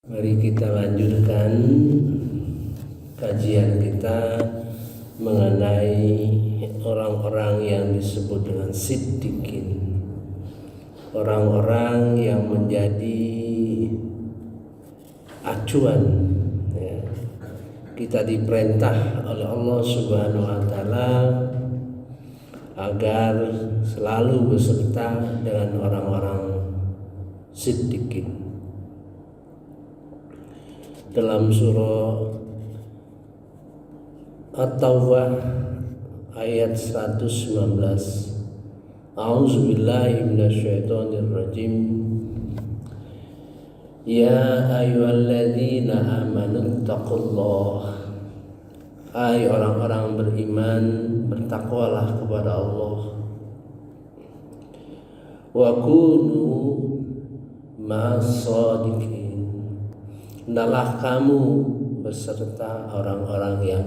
Mari kita lanjutkan kajian kita mengenai orang-orang yang disebut dengan siddiqin, orang-orang yang menjadi acuan ya. Kita diperintah oleh Allah Subhanahu wa taala agar selalu beserta dengan orang-orang siddiqin. Dalam surah At-Taubah ayat 119, A'udzubillahi minasyaitonirrajim. Ya ayyuhalladzina amanu taqullah. Hai orang-orang beriman, bertakwalah kepada Allah. Wa kunu ma'as-shadiqin. Hendaklah kamu beserta orang-orang yang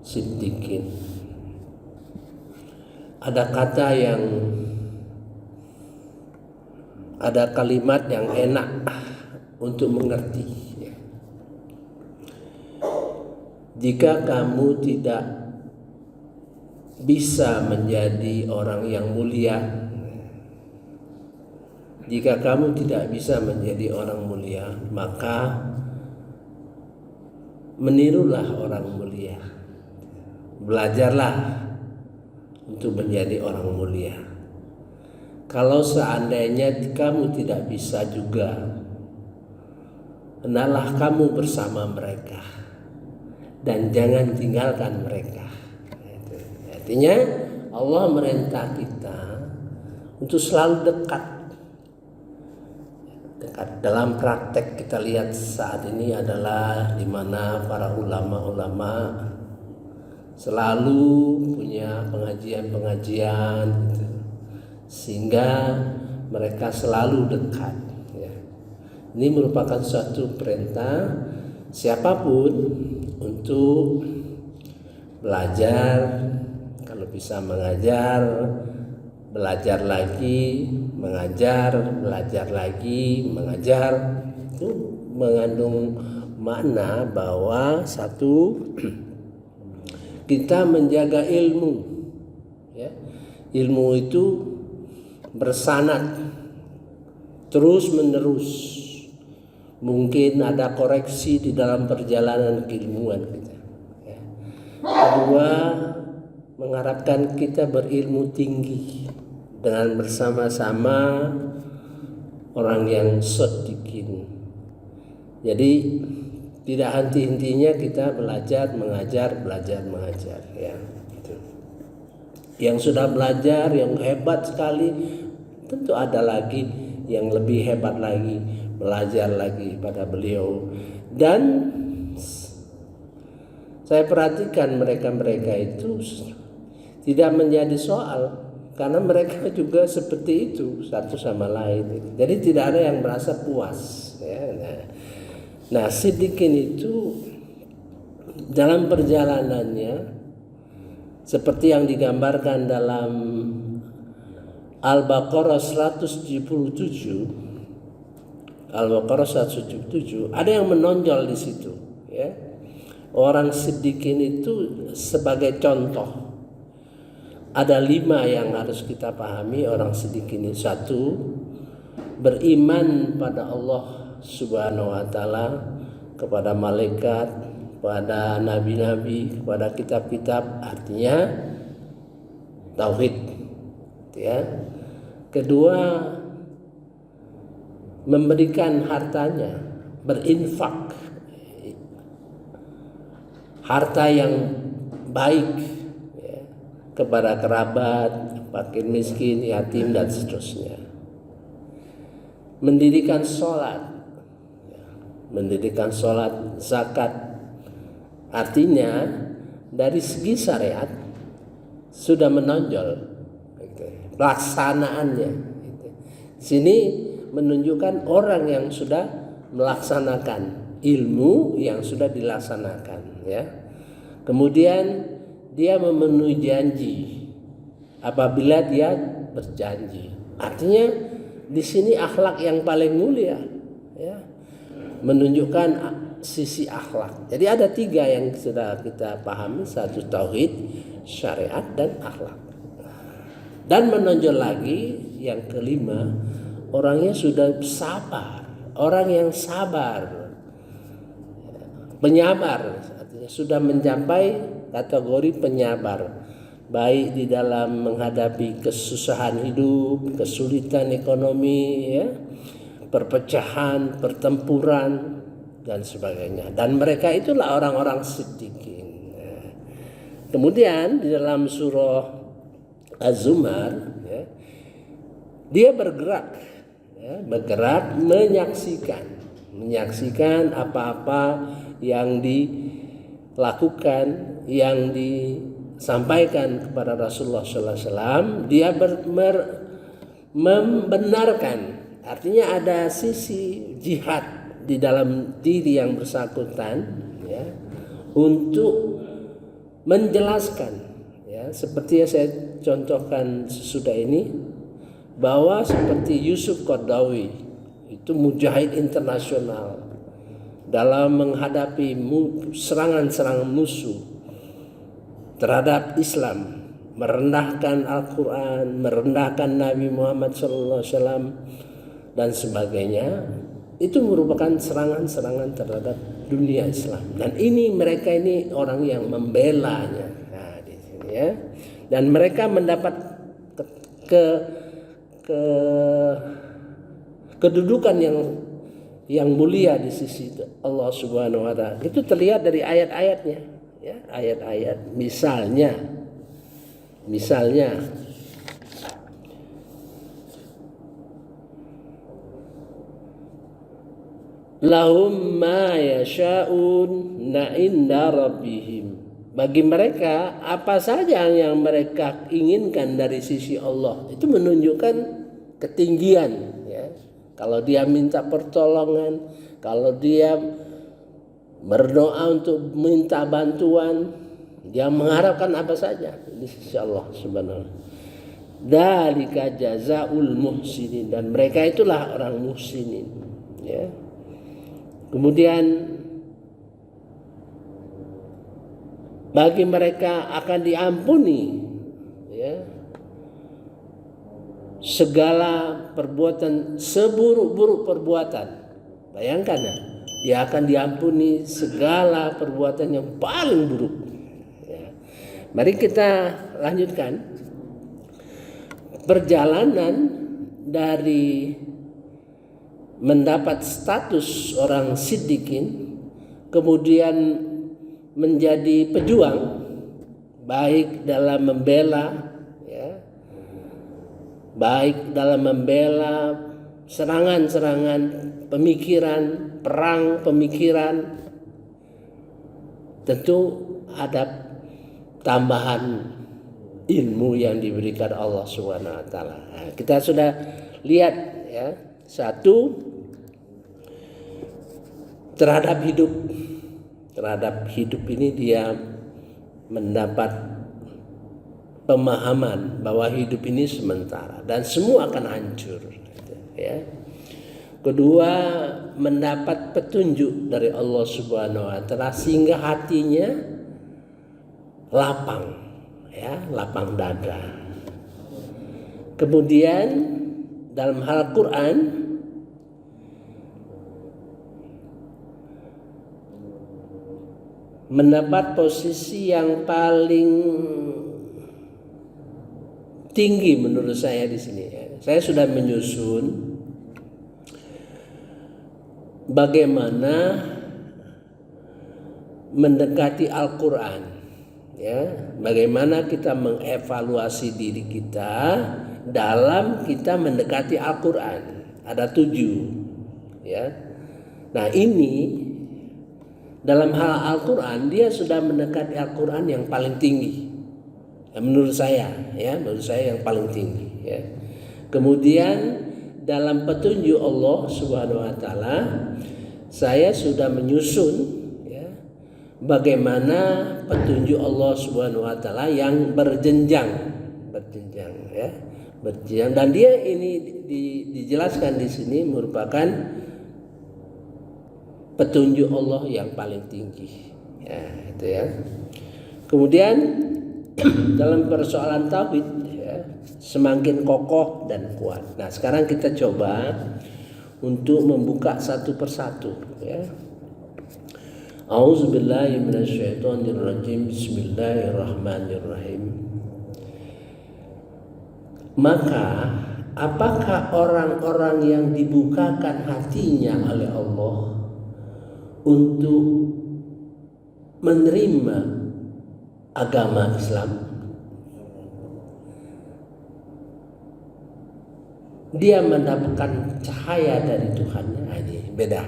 siddiqin. Ada kalimat yang enak untuk mengerti. Jika kamu tidak bisa menjadi orang yang mulia, jika kamu tidak bisa menjadi orang mulia, maka menirulah orang mulia. Belajarlah untuk menjadi orang mulia. Kalau seandainya kamu tidak bisa juga, hendaklah kamu bersama mereka dan jangan tinggalkan mereka. Artinya Allah merintah kita untuk selalu dekat. Dalam praktek kita lihat saat ini adalah di mana para ulama-ulama selalu punya pengajian-pengajian gitu, sehingga mereka selalu dekat ya. Ini merupakan suatu perintah siapapun untuk belajar, kalau bisa mengajar, belajar lagi, mengajar, belajar lagi, mengajar. Itu mengandung makna bahwa satu, kita menjaga ilmu ya. Ilmu itu bersanad terus menerus. Mungkin ada koreksi di dalam perjalanan keilmuan kita ya. Kedua, mengharapkan kita berilmu tinggi dengan bersama-sama orang yang siddiqin. Jadi tidak henti-hentinya kita belajar, mengajar, belajar, mengajar ya. Yang sudah belajar, yang hebat sekali, tentu ada lagi yang lebih hebat lagi, belajar lagi pada beliau. Dan saya perhatikan mereka-mereka itu tidak menjadi soal, karena mereka juga seperti itu satu sama lain. Jadi tidak ada yang merasa puas ya. Nah, siddiqin itu dalam perjalanannya seperti yang digambarkan dalam Al-Baqarah 177. Al-Baqarah 177 ada yang menonjol di situ ya. Orang siddiqin itu sebagai contoh. Ada 5 yang harus kita pahami orang siddiqin ini. 1, beriman pada Allah Subhanahu wa taala, kepada malaikat, kepada nabi-nabi, kepada kitab-kitab, artinya tauhid ya. Kedua, memberikan hartanya, berinfak, harta yang baik ya, kepada kerabat, fakir miskin, yatim dan seterusnya. Mendirikan sholat, zakat. Artinya dari segi syariat sudah menonjol pelaksanaannya. Sini menunjukkan orang yang sudah melaksanakan ilmu yang sudah dilaksanakan ya. Kemudian dia memenuhi janji apabila dia berjanji. Artinya di sini akhlak yang paling mulia ya. menunjukkan sisi akhlak. Jadi ada 3 yang sudah kita pahami, 1 tauhid, syariat, dan akhlak. Dan menonjol lagi yang kelima, orangnya sudah sabar, orang yang sabar, penyabar, artinya sudah mencapai kategori penyabar, baik di dalam menghadapi kesusahan hidup, kesulitan ekonomi, ya, perpecahan, pertempuran, dan sebagainya. Dan mereka itulah orang-orang siddiqin. Kemudian di dalam surah Az-Zumar, ya, dia bergerak menyaksikan apa-apa yang dilakukan, yang disampaikan kepada Rasulullah SAW. Dia membenarkan, artinya ada sisi jihad di dalam diri yang bersangkutan, ya, untuk menjelaskan, ya, seperti yang saya contohkan sesudah ini, bahwa seperti Yusuf Qaradawi itu mujahid internasional dalam menghadapi serangan-serangan musuh terhadap Islam, merendahkan Al-Quran, merendahkan Nabi Muhammad SAW dan sebagainya. Itu merupakan serangan-serangan terhadap dunia Islam, dan mereka ini orang yang membelanya. Nah, di sini, ya, dan mereka mendapat kedudukan yang mulia di sisi Allah Subhanahu wa taala. Itu terlihat dari ayat-ayatnya, ya, ayat-ayat. Misalnya lahum ma yasha'un inda rabbihim. Bagi mereka apa saja yang mereka inginkan dari sisi Allah. Itu menunjukkan ketinggian, ya. Kalau dia minta pertolongan, kalau dia berdoa untuk minta bantuan, dia mengharapkan apa saja di sisi Allah Subhanahu. Dzalika jazaul muhsinin, dan mereka itulah orang muhsinin, ya. Kemudian bagi mereka akan diampuni, ya, segala perbuatan, seburuk-buruk perbuatan. Bayangkan, ya, dia akan diampuni segala perbuatan yang paling buruk, ya. Mari kita lanjutkan perjalanan dari mendapat status orang siddiqin, kemudian menjadi pejuang, baik dalam membela, ya, baik dalam membela serangan-serangan pemikiran, perang pemikiran. Tentu ada tambahan ilmu yang diberikan Allah Subhanahu wa taala. Nah, kita sudah lihat, ya, 1, terhadap hidup ini dia mendapat pemahaman bahwa hidup ini sementara dan semua akan hancur, ya. Kedua, mendapat petunjuk dari Allah Subhanahu wa taala sehingga hatinya lapang, ya, lapang dada. Kemudian dalam hal Quran mendapat posisi yang paling tinggi menurut saya di sini, ya. Saya sudah menyusun bagaimana mendekati Al-Quran, ya, bagaimana kita mengevaluasi diri kita dalam kita mendekati Al-Quran. Ada 7, ya. Nah, ini dalam hal Al-Quran dia sudah mendekati Al-Quran yang paling tinggi, ya, menurut saya yang paling tinggi, ya. Kemudian dalam petunjuk Allah Subhanahu wa taala saya sudah menyusun, ya, bagaimana petunjuk Allah Subhanahu wa taala yang berjenjang, ya, berjenjang, dan dia ini dijelaskan di sini merupakan petunjuk Allah yang paling tinggi. Ya, itu ya. Kemudian dalam persoalan tauhid ya, semakin kokoh dan kuat. Nah, sekarang kita coba untuk membuka satu persatu ya. A'udzubillahi minasyaitonirrajim. Bismillahirrahmanirrahim. Maka apakah orang-orang yang dibukakan hatinya oleh Allah untuk menerima agama Islam, dia mendapatkan cahaya dari Tuhannya? Ini beda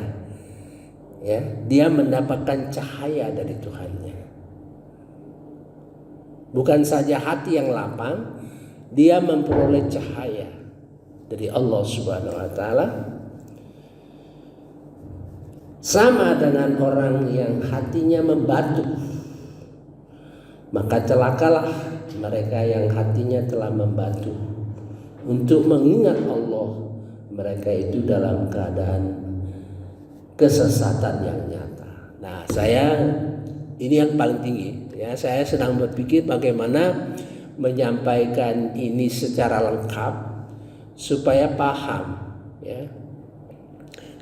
ya, dia mendapatkan cahaya dari Tuhannya. Bukan saja hati yang lapang, dia memperoleh cahaya dari Allah Subhanahu wa taala. Sama dengan orang yang hatinya membatu, maka celakalah mereka yang hatinya telah membatu untuk mengingat Allah. Mereka itu dalam keadaan kesesatan yang nyata. Nah, ini yang paling tinggi ya. Saya sedang berpikir bagaimana menyampaikan ini secara lengkap supaya paham ya.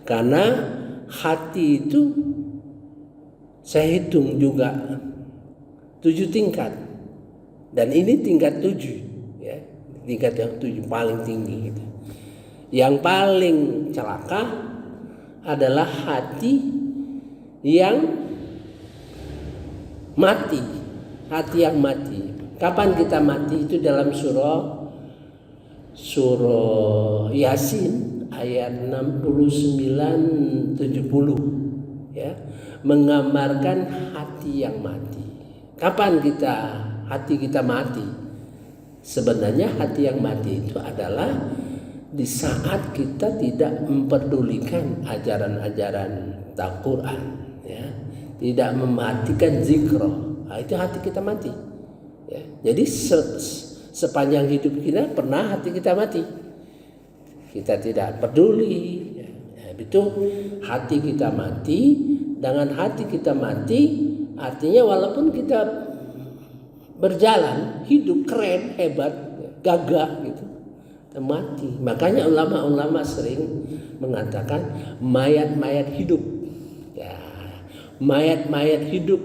Karena hati itu saya hitung juga 7 tingkat, dan ini tingkat 7 ya, tingkat yang 7 paling tinggi gitu. Yang paling celaka adalah hati yang mati, hati yang mati. Kapan kita mati? Itu dalam surah Yasin ayat 69-70 ya, menggambarkan hati yang mati. Kapan hati kita mati? Sebenarnya hati yang mati itu adalah di saat kita tidak memperdulikan ajaran-ajaran Al-Quran ya, tidak mematikan zikroh. Nah, itu hati kita mati ya. Jadi sepanjang hidup kita pernah hati kita mati, kita tidak peduli ya. Itu hati kita mati. Dengan hati kita mati artinya walaupun kita berjalan hidup keren, hebat, gagah gitu, mati. Makanya ulama-ulama sering mengatakan mayat-mayat hidup ya, mayat-mayat hidup,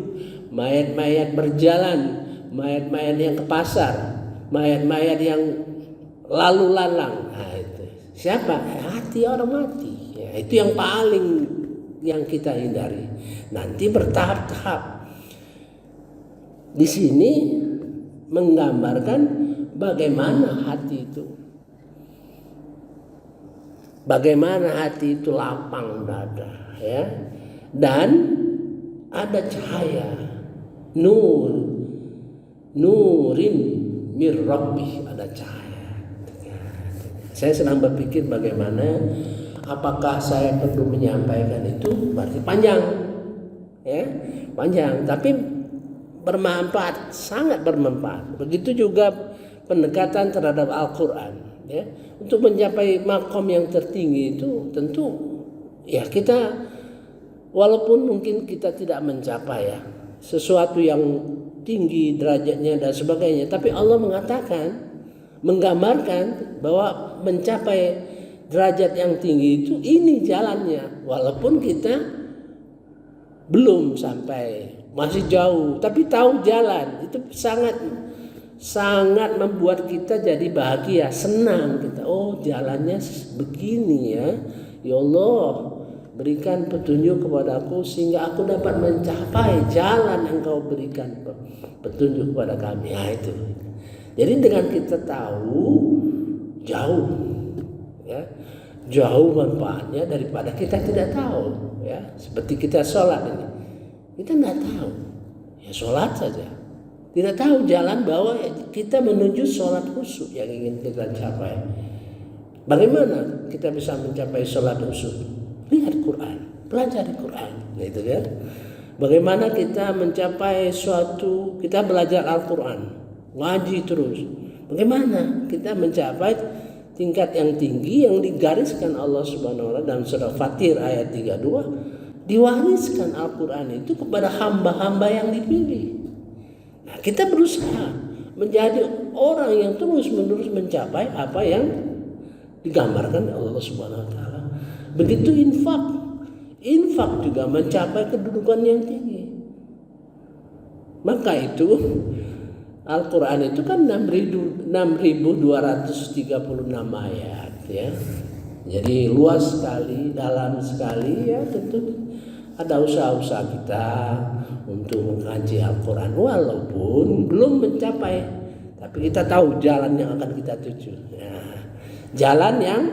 mayat-mayat berjalan, mayat-mayat yang ke pasar, mayat-mayat yang lalu lalang. Nah, itu siapa? Hati orang mati ya. Itu yang paling yang kita hindari. Nanti bertahap-tahap. Di sini menggambarkan bagaimana hati itu, bagaimana hati itu lapang dada ya, dan ada cahaya, nurin mir rabbih, ada cahaya. Saya sedang berpikir bagaimana, apakah saya perlu menyampaikan itu? Berarti panjang ya, panjang, tapi bermanfaat, sangat bermanfaat. Begitu juga pendekatan terhadap Al-Quran ya. Untuk mencapai makom yang tertinggi itu tentu ya kita, walaupun mungkin kita tidak mencapai ya sesuatu yang tinggi derajatnya dan sebagainya, tapi Allah mengatakan, menggambarkan bahwa mencapai derajat yang tinggi itu ini jalannya, walaupun kita belum sampai, masih jauh, tapi tahu jalan. Itu sangat membuat kita jadi bahagia, senang kita. Oh, jalannya begini ya. Ya Allah, berikan petunjuk kepadaku sehingga aku dapat mencapai jalan yang Kau berikan petunjuk kepada kami. Nah, itu. Jadi dengan kita tahu, jauh ya, jauh manfaatnya daripada kita tidak tahu ya. Seperti kita sholat ini, kita nggak tahu ya, sholat saja, tidak tahu jalan bahwa kita menuju sholat khusyuk yang ingin kita capai. Bagaimana kita bisa mencapai sholat khusyuk? Lihat Quran, pelajari Quran, gitu kan? Bagaimana kita mencapai suatu, kita belajar Al-Quran, ngaji terus. Bagaimana kita mencapai tingkat yang tinggi yang digariskan Allah Subhanahu wa taala dalam surah Fatir ayat 32, Diwariskan Al-Quran itu kepada hamba-hamba yang dipilih. Nah, kita berusaha menjadi orang yang terus-menerus mencapai apa yang digambarkan Allah Subhanahu wa taala. Begitu infak juga mencapai kedudukan yang tinggi. Maka itu Al-Quran itu kan 6.236 ayat ya. Jadi luas sekali, dalam sekali ya. Tentu ada usaha-usaha kita untuk mengkaji Al-Quran walaupun belum mencapai, tapi kita tahu jalan yang akan kita tuju ya. Jalan yang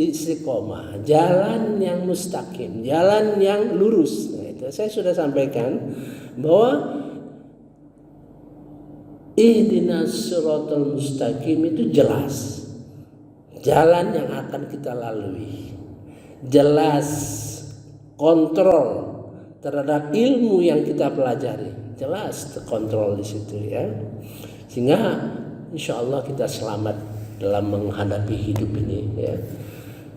istiqomah, jalan yang mustaqim, jalan yang lurus. Nah, itu saya sudah sampaikan bahwa ihdinas siratal mustaqim itu jelas jalan yang akan kita lalui, jelas kontrol terhadap ilmu yang kita pelajari, jelas terkontrol di situ ya, sehingga insya Allah kita selamat dalam menghadapi hidup ini ya.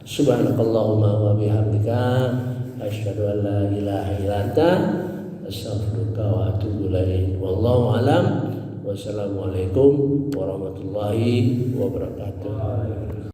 Subhanakallahumma wa bihamdika asyhadu an la ilaha illa anta astaghfiruka wa atubu ilaik. Wallahu alam. Wassalamualaikum warahmatullahi wabarakatuh.